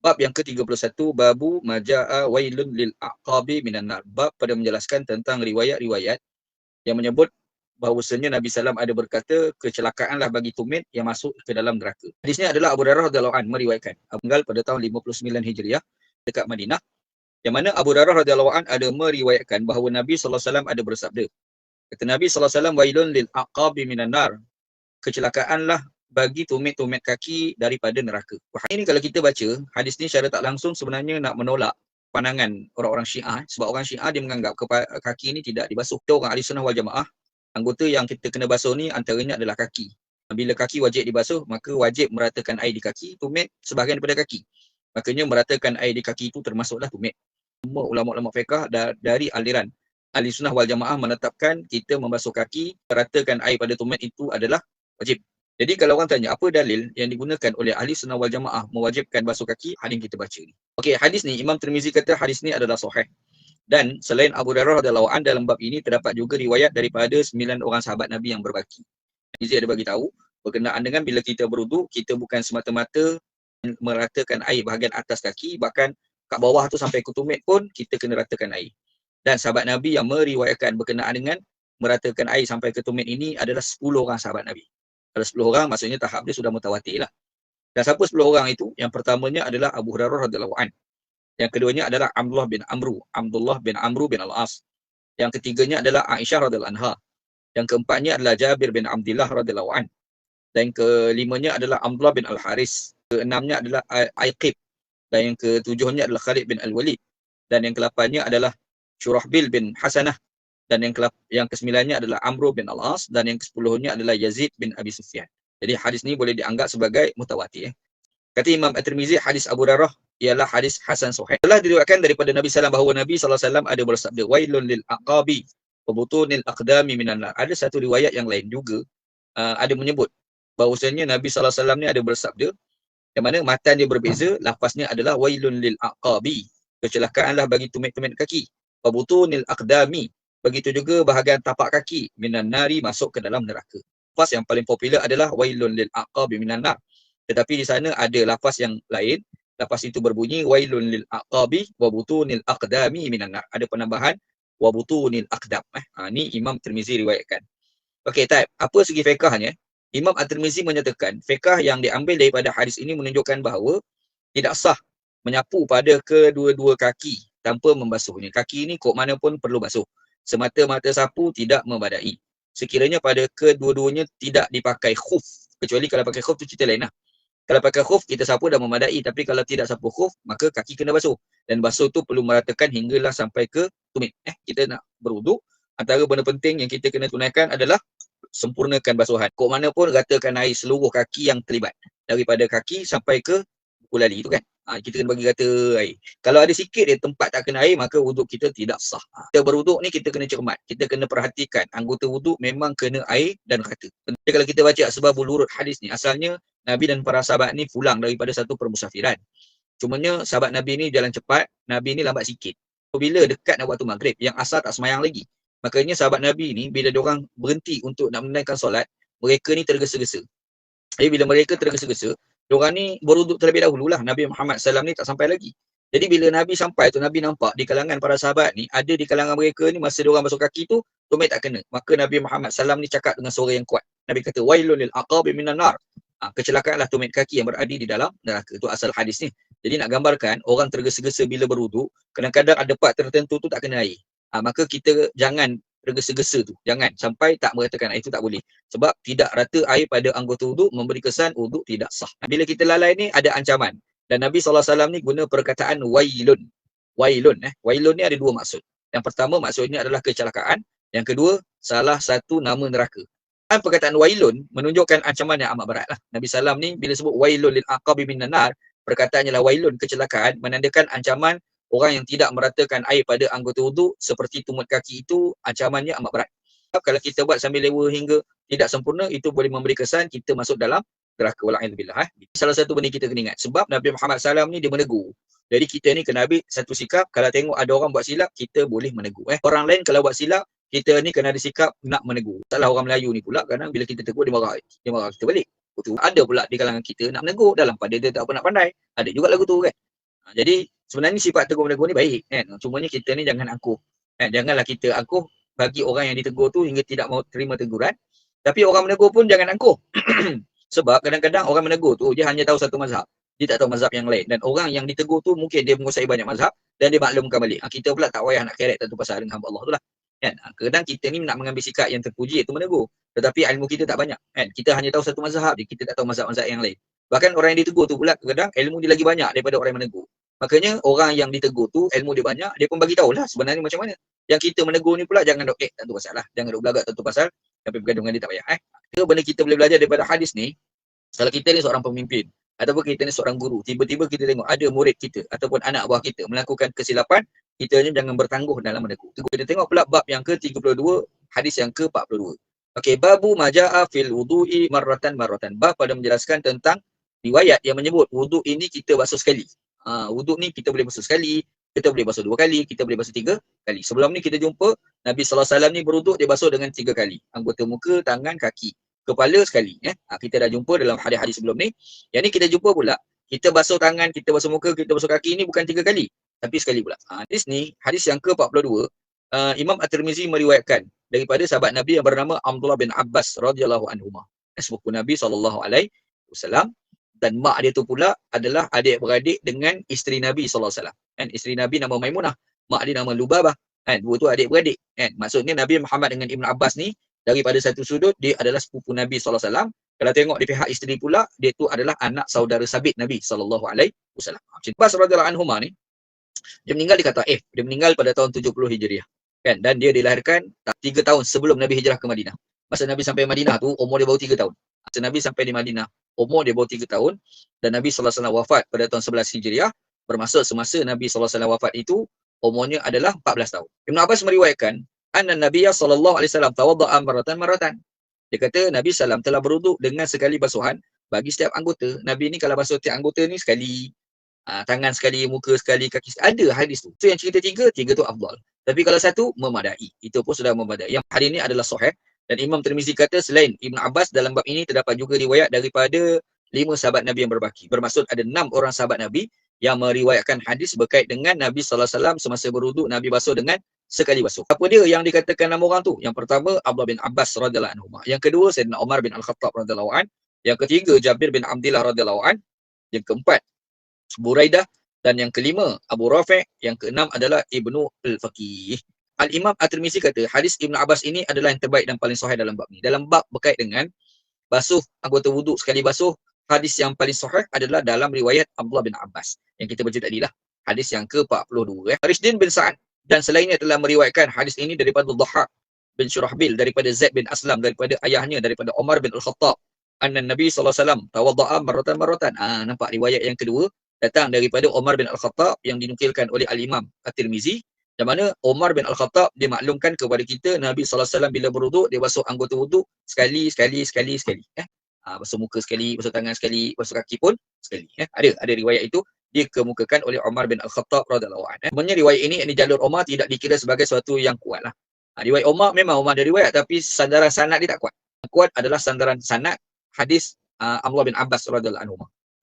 Bab yang ke-31, babu majaa wailun lil aqabi minan nar. Bab pada menjelaskan tentang riwayat-riwayat yang menyebut bahawasanya Nabi SAW ada berkata, kecelakaanlah bagi tumit yang masuk ke dalam neraka. Hadis ni adalah Abu Hurairah radhiyallahu anhu meriwayatkan. Meninggal pada tahun 59 Hijriah dekat Madinah. Yang mana Abu Hurairah radhiyallahu anhu ada meriwayatkan bahawa Nabi SAW ada bersabda. Kata Nabi SAW, wailun lil aqabi minan nar. Kecelakaanlah bagi tumit-tumit kaki daripada neraka. Ini kalau kita baca, hadis ni secara tak langsung sebenarnya nak menolak pandangan orang-orang Syiah. Sebab orang Syiah dia menganggap kaki ini tidak dibasuh. Kita orang Ahli Sunnah wal Jamaah, anggota yang kita kena basuh ni antaranya adalah kaki. Bila kaki wajib dibasuh, maka wajib meratakan air di kaki. Tumit sebahagian daripada kaki. Makanya meratakan air di kaki itu termasuklah tumit. Semua ulama-ulama fiqh dari aliran Ahli Sunnah wal Jamaah menetapkan kita membasuh kaki, meratakan air pada tumit itu adalah wajib. Jadi kalau orang tanya apa dalil yang digunakan oleh Ahli Sunnah wal Jamaah mewajibkan basuh kaki, hadis kita baca ni. Okey, hadis ni Imam Tirmizi kata hadis ni adalah sahih. Dan selain Abu Hurairah radhiyallahu anhu, dalam bab ini terdapat juga riwayat daripada 9 orang sahabat Nabi yang berbaki. Tirmizi ada bagi tahu berkenaan dengan bila kita berwuduk, kita bukan semata-mata meratakan air bahagian atas kaki, bahkan kat bawah tu sampai ke tumit pun kita kena ratakan air. Dan sahabat Nabi yang meriwayatkan berkenaan dengan meratakan air sampai ke tumit ini adalah 10 orang sahabat Nabi. Kalau 10 orang, maksudnya tahap dia sudah mutawatir lah. Dan siapa 10 orang itu? Yang pertamanya adalah Abu Hurairah radhiyallahu anhu. Yang keduanya adalah Abdullah bin Amru bin Al-As. Yang ketiganya adalah Aisyah radhiyallahu anha. Yang keempatnya adalah Jabir bin Abdullah radhiyallahu anhu. Dan yang kelimanya adalah Abdullah bin Al-Haris. Keenamnya adalah Aiqib. Dan yang ketujuhnya adalah Khalid bin Al-Walid. Dan yang kelapannya adalah Syurahbil bin Hasanah. Dan yang kesembilannya adalah Amru bin Al-As, dan yang kesepuluhnya adalah Yazid bin Abi Sufyan. Jadi hadis ni boleh dianggap sebagai mutawatir. Kata Imam At-Tirmizi, hadis Abu Hurairah ialah hadis hasan sahih. Telah diriwayatkan daripada Nabi SAW bahawa Nabi SAW ada bersabda, wailun lil aqabi wa butunil aqdami minan nar. Ada satu riwayat yang lain juga ada menyebut bahawasanya Nabi SAW ni ada bersabda, yang mana matan dia berbeza, lafaznya adalah wailun lil aqabi, kecelakaanlah bagi tumit-tumit kaki, wa butunil aqdami, begitu juga bahagian tapak kaki minan nari, masuk ke dalam neraka. Lafaz yang paling popular adalah wailun lil aqabi minan nar. Tetapi di sana ada lafaz yang lain. Lafaz itu berbunyi wailun lil aqabi wa butunil aqdami minan nar. Ada penambahan wa butunil aqdam. Ni Imam Tirmizi riwayatkan. Okey, taib. Apa segi fiqahnya? Imam At-Tirmizi menyatakan fiqah yang diambil daripada hadis ini menunjukkan bahawa tidak sah menyapu pada kedua-dua kaki tanpa membasuhnya. Kaki ini kok mana pun perlu basuh. Semata-mata sapu tidak membadai. Sekiranya pada kedua-duanya tidak dipakai khuf. Kecuali kalau pakai khuf tu cerita lain lah. Kalau pakai khuf kita sapu dah memadai. Tapi kalau tidak sapu khuf, maka kaki kena basuh. Dan basuh tu perlu meratakan hinggalah sampai ke tumit. Kita nak berwuduk, antara benda penting yang kita kena tunaikan adalah sempurnakan basuhan. Kok mana pun ratakan air seluruh kaki yang terlibat. Daripada kaki sampai ke kulali tu kan. Kita kena bagi rata air. Kalau ada sikit dia tempat tak kena air, maka wuduk kita tidak sah. Kita berwuduk ni kita kena cermat. Kita kena perhatikan anggota wuduk memang kena air dan rata. Jadi kalau kita baca asbabul wurud hadis ni, asalnya Nabi dan para sahabat ni pulang daripada satu permusafiran. Cumanya sahabat Nabi ni jalan cepat, Nabi ni lambat sikit. Bila dekat nak waktu maghrib, yang asal tak semayang lagi. Makanya sahabat Nabi ni bila diorang berhenti untuk nak menunaikan solat, mereka ni tergesa-gesa. Jadi bila mereka tergesa-gesa, diorang ni berwuduk terlebih dahulu lah. Nabi Muhammad SAW ni tak sampai lagi. Jadi bila Nabi sampai tu, Nabi nampak di kalangan para sahabat ni, ada di kalangan mereka ni masa diorang basuh kaki tu, tumit tak kena. Maka Nabi Muhammad SAW ni cakap dengan suara yang kuat. Nabi kata, wailun lil aqabi minan nar. Kecelakaanlah tumit kaki yang berada di dalam neraka. Itu asal hadis ni. Jadi nak gambarkan, orang tergesa-gesa bila berwuduk, kadang-kadang ada part tertentu tu tak kena air. Maka kita jangan tergesa-gesa tu. Jangan sampai tak meratakan air tu, tak boleh. Sebab tidak rata air pada anggota wuduk memberi kesan wuduk tidak sah. Bila kita lalai ni ada ancaman. Dan Nabi SAW ni guna perkataan wailun. Wailun. Wailun ni ada dua maksud. Yang pertama maksudnya adalah kecelakaan. Yang kedua, salah satu nama neraka. Dan perkataan wailun menunjukkan ancaman yang amat berat lah. Nabi SAW ni bila sebut wailun lil aqabi minan nar, perkataannya lah wailun, kecelakaan, menandakan ancaman orang yang tidak meratakan air pada anggota wuduk seperti tumit kaki itu, ancamannya amat berat. Kalau kita buat sambil lewa hingga tidak sempurna, itu boleh memberi kesan kita masuk dalam neraka. Wala'idzubillah. Salah satu benda kita kena ingat, sebab Nabi Muhammad SAW ni dia menegur. Jadi kita ni kena ambil satu sikap, kalau tengok ada orang buat silap, kita boleh menegur. Orang lain kalau buat silap, kita ni kena ada sikap nak menegur. Salah orang Melayu ni pula, kadang bila kita tegur dia marah kita balik. Betul. Ada pula di kalangan kita nak menegur dalam pada dia tak apa nak pandai. Ada juga lagu tu kan. Jadi sebenarnya sifat tegur-menegur ni baik kan. Cumanya kita ni jangan angkuh. Kan? Janganlah kita angkuh bagi orang yang ditegur tu hingga tidak mau terima teguran. Tapi orang menegur pun jangan angkuh. Sebab kadang-kadang orang menegur tu dia hanya tahu satu mazhab. Dia tak tahu mazhab yang lain. Dan orang yang ditegur tu mungkin dia menguasai banyak mazhab dan dia maklumkan balik. Kita pula tak payah nak kerek satu pasal dengan hamba Allah tu lah. Kan? Kadang kita ni nak mengambil sikap yang terpuji iaitu menegur. Tetapi ilmu kita tak banyak. Kan? Kita hanya tahu satu mazhab je. Kita tak tahu mazhab-mazhab yang lain. Bahkan orang yang ditegur tu pula kadang ilmu dia lagi banyak daripada orang yang menegur. Makanya orang yang ditegur tu ilmu dia banyak, dia pun bagi tahulah sebenarnya macam mana. Yang kita menegur ni pula jangan dok tak tu pasal lah. Jangan dok belagak tak tu pasal tapi bergaduh dengan dia tak payah. Kira benda kita boleh belajar daripada hadis ni, kalau kita ni seorang pemimpin ataupun kita ni seorang guru, tiba-tiba kita tengok ada murid kita ataupun anak buah kita melakukan kesilapan, kita ni jangan bertangguh dalam menegur. Kita tengok pula bab yang ke-32, hadis yang ke-42. Okey, babu majaa fil wudu'i marratan. Bab pada menjelaskan tentang riwayat yang menyebut wuduk ini kita basuh sekali. Wuduk ni kita boleh basuh sekali, kita boleh basuh 2 kali, kita boleh basuh 3 kali. Sebelum ni kita jumpa Nabi SAW ni berwuduk dia basuh dengan 3 kali. Anggota muka, tangan, kaki, kepala sekali. Kita dah jumpa dalam hadis-hadis sebelum ni. Yang ni kita jumpa pula, kita basuh tangan, kita basuh muka, kita basuh kaki ni bukan 3 kali, tapi sekali pula. Hadis ni, hadis yang ke-42, Imam At-Tirmizi meriwayatkan daripada sahabat Nabi yang bernama Abdullah bin Abbas radhiyallahu anhuma. Sepupu Nabi SAW. Dan mak dia tu pula adalah adik-beradik dengan isteri Nabi SAW. Kan? Isteri Nabi nama Maimunah, mak dia nama Lubabah. Kan? Dua tu adik-beradik. Kan? Maksudnya Nabi Muhammad dengan Ibn Abbas ni daripada satu sudut dia adalah sepupu Nabi SAW. Kalau tengok di pihak isteri pula, dia tu adalah anak saudara sabit Nabi SAW. Abbas radhiyallahu anhuma ni, dia meninggal dia meninggal pada tahun 70 Hijriah. Kan? Dan dia dilahirkan 3 tahun sebelum Nabi hijrah ke Madinah. Masa Nabi sampai Madinah tu umur dia baru 3 tahun. Masa Nabi sampai di Madinah umur dia baru 3 tahun dan Nabi SAW wafat pada tahun 11 Hijriah, bermaksud semasa Nabi SAW wafat itu umurnya adalah 14 tahun. Ibn Abbas meriwayatkan anna Nabiya SAW tawadda'a marratan. Dia kata Nabi SAW telah berwuduk dengan sekali basuhan bagi setiap anggota. Nabi ni kalau basuh setiap anggota ni sekali, tangan sekali, muka sekali, kaki sekali. Ada hadis tu. So yang cerita 3 tu afdal. Tapi kalau 1 memadai. Itu pun sudah memadai. Yang hadis ni adalah sahih. Dan Imam Tirmizi kata selain Ibn Abbas dalam bab ini terdapat juga riwayat daripada 5 sahabat Nabi yang berbaki. Bermaksud ada 6 orang sahabat Nabi yang meriwayatkan hadis berkait dengan Nabi SAW semasa berwuduk Nabi basuh dengan sekali basuh. Apa dia yang dikatakan 6 orang tu? Yang pertama Abdullah bin Abbas radhiyallahu anhu. Yang kedua Sayyidina Umar bin Al-Khattab radhiyallahu an. Yang ketiga Jabir bin Abdullah radhiyallahu an. Yang keempat Buraidah dan yang kelima Abu Rafi'. Yang keenam adalah Ibnu Al-Faqih. Al-Imam At-Tirmizi kata hadis Ibn Abbas ini adalah yang terbaik dan paling sahih dalam bab ni. Dalam bab berkait dengan basuh anggota wuduk sekali basuh, hadis yang paling sahih adalah dalam riwayat Abdullah bin Abbas yang kita baca tadi lah. Hadis yang ke-42. Rishdin bin Sa'ad dan selainnya telah meriwayatkan hadis ini daripada Dhahhak bin Syurahbil, daripada Zaid bin Aslam, daripada ayahnya, daripada Umar bin Al-Khattab. Anna Nabi SAW tawadda'a marratan. Nampak riwayat yang kedua datang daripada Umar bin Al-Khattab yang dinukilkan oleh Al-Imam At-Tirmizi. Yang mana Umar bin Al-Khattab dia maklumkan kepada kita Nabi SAW bila berwuduk dia basuh anggota wuduk sekali. Basuh muka sekali, basuh tangan sekali, basuh kaki pun sekali. Ada riwayat itu dikemukakan oleh Umar bin Al-Khattab radhiyallahu anhu. Sebenarnya riwayat ini jalur Umar tidak dikira sebagai suatu yang kuat lah. Riwayat Umar memang Umar ada riwayat tapi sandaran sanad dia tak kuat. Yang kuat adalah sandaran sanad hadis Abdullah bin Abbas radhiyallahu anhu.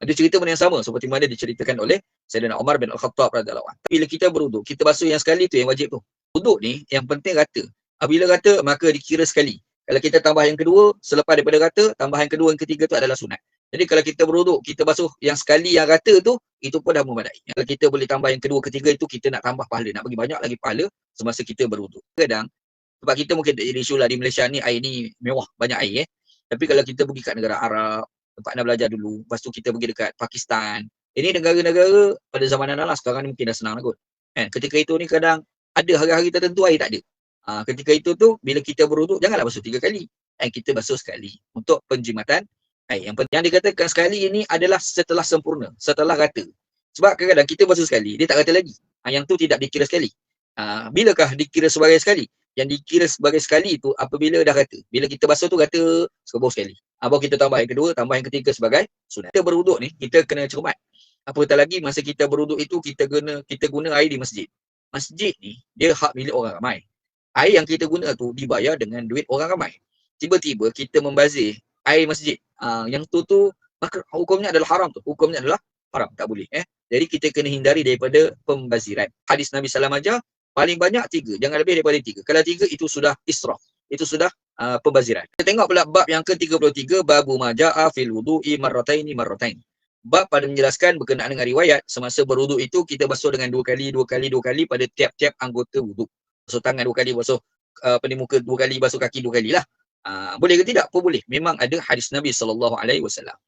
Dia cerita benda yang sama seperti mana diceritakan oleh Sayyidina Umar bin Al-Khattab radhiyallahu anhu. Bila kita berwuduk, kita basuh yang sekali tu yang wajib tu. Wuduk ni yang penting rata. Bila rata maka dikira sekali. Kalau kita tambah yang kedua, selepas daripada rata, tambah yang kedua, yang ketiga tu adalah sunat. Jadi kalau kita berwuduk, kita basuh yang sekali yang rata tu, itu pun dah memadai. Kalau kita boleh tambah yang kedua, ketiga itu, kita nak tambah pahala, nak bagi banyak lagi pahala semasa kita berwuduk. Kadang, sebab kita mungkin tak jadi isu lah di Malaysia ni, air ni mewah, banyak air. Tapi kalau kita pergi kat negara Arab, tempat nak belajar dulu, lepas tu kita pergi dekat Pakistan. Ini negara-negara pada zaman Nabi sekarang ni mungkin dah senang lah kot. Ketika itu ni kadang ada hari-hari tertentu air tak ada. Ketika itu tu bila kita berwuduk janganlah basuh 3 kali. Kita basuh sekali untuk penjimatan air. Yang dikatakan sekali ini adalah setelah sempurna, setelah rata. Sebab kadang-kadang kita basuh sekali, dia tak rata lagi. Yang tu tidak dikira sekali. Bilakah dikira sebagai sekali? Yang dikira sebagai sekali itu apabila dah rata. Bila kita basuh tu rata sekebau sekali. Baru kita tambah yang kedua, tambah yang ketiga sebagai sunat. Kita berwuduk ni, kita kena cermat. Apatah lagi masa kita berwuduk itu kita guna air di masjid. Masjid ni dia hak milik orang ramai. Air yang kita guna tu dibayar dengan duit orang ramai. Tiba-tiba kita membazir air masjid. Yang tu maka hukumnya adalah haram tu. Hukumnya adalah haram, tak boleh. Jadi kita kena hindari daripada pembaziran. Hadis Nabi SAW ajar, paling banyak 3, jangan lebih daripada 3. Kalau 3 itu sudah israf, itu sudah pembaziran. Kita tengok pula bab yang ke-33, babu maja'a fil wudu'i marrataini marratain. Bab pada menjelaskan berkenaan dengan riwayat semasa berwuduk itu kita basuh dengan 2 kali pada tiap-tiap anggota wuduk. Basuh tangan 2 kali, basuh muka 2 kali, basuh kaki 2 kali lah. Boleh ke tidak? Pun boleh. Memang ada hadis Nabi SAW.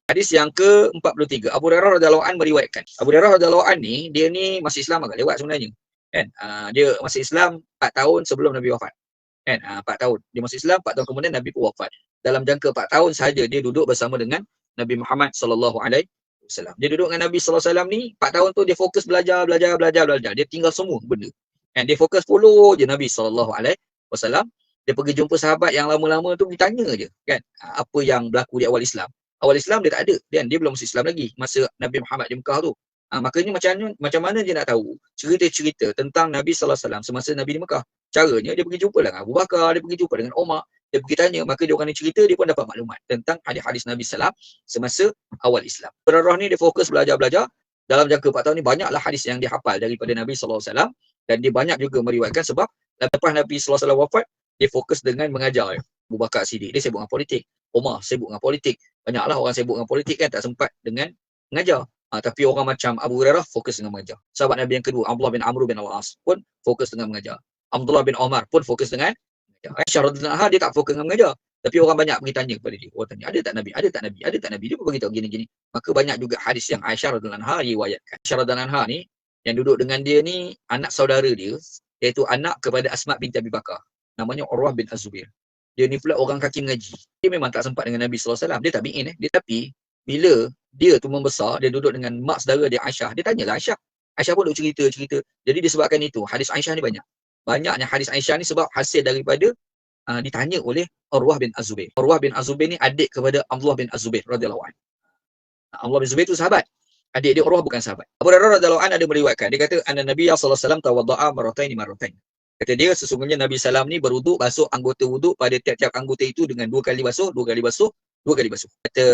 Hadis yang ke-43, Abu Hurairah radhiyallahu anhu meriwayatkan. Abu Hurairah radhiyallahu anhu ni, dia ni masih Islam agak lewat sebenarnya. Kan? Dia masih Islam 4 tahun sebelum Nabi wafat. Kan? 4 tahun. Dia masih Islam, 4 tahun kemudian Nabi pun wafat. Dalam jangka 4 tahun sahaja dia duduk bersama dengan Nabi Muhammad SAW. Dia duduk dengan Nabi SAW ni, 4 tahun tu dia fokus belajar. Dia tinggal semua benda. Kan? Dia fokus follow je Nabi SAW. Dia pergi jumpa sahabat yang lama-lama tu, ditanya je kan apa yang berlaku di awal Islam. Awal Islam dia tak ada, kan? Dia belum masuk Islam lagi masa Nabi Muhammad di Mekah tu. Makanya macam mana dia nak tahu cerita-cerita tentang Nabi SAW semasa Nabi di Mekah. Caranya dia pergi jumpa dengan Abu Bakar, dia pergi jumpa dengan Umar, dia pergi tanya, maka dia orang ni cerita, dia pun dapat maklumat tentang hadis-hadis Nabi SAW semasa awal Islam. Hurairah ni dia fokus belajar. Dalam jangka 4 tahun ni banyaklah hadis yang dihafal daripada Nabi SAW, dan dia banyak juga meriwayatkan sebab lepas Nabi SAW wafat, dia fokus dengan mengajar. Abu Bakar Siddiq, dia sibuk dengan politik. Umar sibuk dengan politik. Banyaklah orang sibuk dengan politik kan, tak sempat dengan mengajar. Tapi orang macam Abu Hurairah fokus dengan mengajar. Sahabat Nabi yang kedua, Abdullah bin Amr bin Al-As pun fokus dengan mengajar. Abdullah bin Omar pun fokus dengan mengajar. Aisyah radhiyallahu anha dia tak fokus dengan mengajar. Tapi orang banyak pergi tanya kepada dia. Orang tanya, ada tak Nabi? Ada tak Nabi? Ada tak Nabi? Dia pun beritahu gini-gini. Maka banyak juga hadis yang Aisyah radhiyallahu anha riwayatkan. Aisyah radhiyallahu anha ni, yang duduk dengan dia ni, anak saudara dia, iaitu anak kepada Asma binti Abi Bakar. Namanya Urwah bin Az-Zubair. Dia ni pula orang kaki mengaji. Dia memang tak sempat dengan Nabi SAW. Dia tak bikin. Tapi bila dia tu membesar, dia duduk dengan mak saudara dia Aisyah. Dia tanyalah Aisyah. Aisyah pun duk cerita. Jadi disebabkan itu, hadis Aisyah ni banyak. Banyaknya hadis Aisyah ni sebab hasil daripada ditanya oleh Urwah bin Az-Zubair. Urwah bin Az-Zubair ni adik kepada Abdullah bin Az-Zubair radhiyallahu anhu. Abdullah bin Zubair tu sahabat. Adik dia Urwah bukan sahabat. Abu Hurairah radhiyallahu anhu ada meriwayatkan. Dia kata, anna Nabi sallallahu alaihi wasallam tawadda'a marratain. Kata dia, sesungguhnya Nabi SAW ni berwuduk, basuh anggota wuduk pada tiap-tiap anggota itu dengan 2 kali basuh. Kata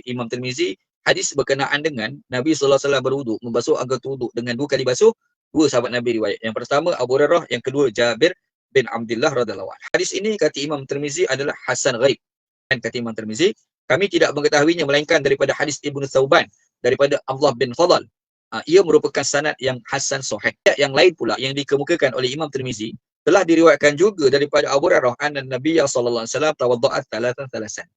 Imam Tirmizi, hadis berkenaan dengan Nabi SAW berwuduk, membasuh anggota wuduk dengan 2 kali basuh, 2 sahabat Nabi riwayat. Yang pertama Abu Hurairah, yang kedua Jabir bin Abdullah radhiyallahu anhu. Hadis ini kata Imam Tirmizi adalah hasan ghaib. Dan kata Imam Tirmizi, kami tidak mengetahuinya melainkan daripada hadis Ibnu Thauban daripada Abdullah bin Fadl. Ia merupakan sanad yang hasan sahih. Yang lain pula yang dikemukakan oleh Imam Tirmizi telah diriwayatkan juga daripada Abu Hurairah anna Nabi sallallahu alaihi wasallam tawadda'a thalathan.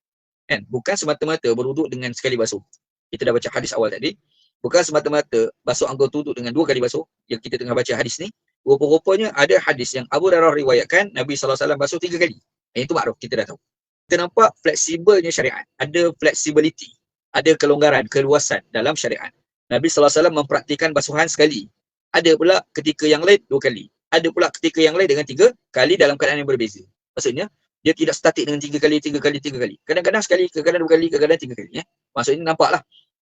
Kan? Bukan semata-mata berwuduk dengan sekali basuh. Kita dah baca hadis awal tadi. Bukan semata-mata basuh anggota wuduk dengan 2 kali basuh yang kita tengah baca hadis ni. Rupa-rupanya ada hadis yang Abu Hurairah riwayatkan Nabi sallallahu alaihi wasallam basuh 3 kali. Itu makruf, kita dah tahu. Kita nampak fleksibelnya syariat. Ada flexibility, ada kelonggaran, keluasan dalam syariat. Nabi SAW mempraktikan basuhan sekali. Ada pula ketika yang lain 2 kali. Ada pula ketika yang lain dengan 3 kali dalam keadaan yang berbeza. Maksudnya, dia tidak statik dengan 3 kali. Kadang-kadang sekali, kadang-kadang 2 kali, kadang-kadang 3 kali. Maksudnya nampaklah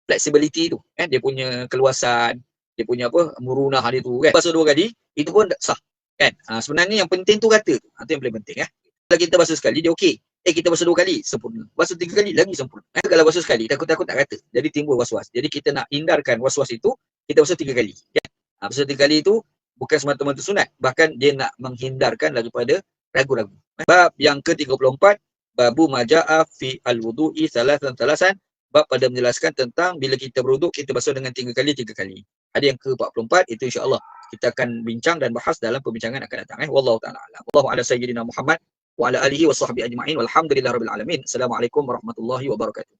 flexibility tu. Dia punya keluasan, dia punya murunah dia tu. Kan? Basuh 2 kali, itu pun sah. Kan? Sebenarnya yang penting tu kata tu. Itu yang paling penting. Kalau kita basuh sekali, dia okey. Kita basuh 2 kali, sempurna. Basuh 3 kali, lagi sempurna. Kalau basuh sekali, takut-takut tak kata. Jadi timbul was-was. Jadi kita nak hindarkan was-was itu, kita basuh 3 kali. Ya? Basuh 3 kali itu bukan semata-mata sunat. Bahkan dia nak menghindarkan daripada ragu-ragu. Bab yang ke-34, babu maja'a fi al-wudu'i thalathan. Bab pada menjelaskan tentang bila kita berwuduk, kita basuh dengan 3 kali. Ada yang ke-44, itu insya-Allah kita akan bincang dan bahas dalam perbincangan akan datang. Wallahu ta'ala a'lam. Wallahu ala sayyidina Muhammad wa ala alihi wa sahbihi ajma'in walhamdulillahirabbil alamin. Assalamualaikum warahmatullahi wabarakatuh.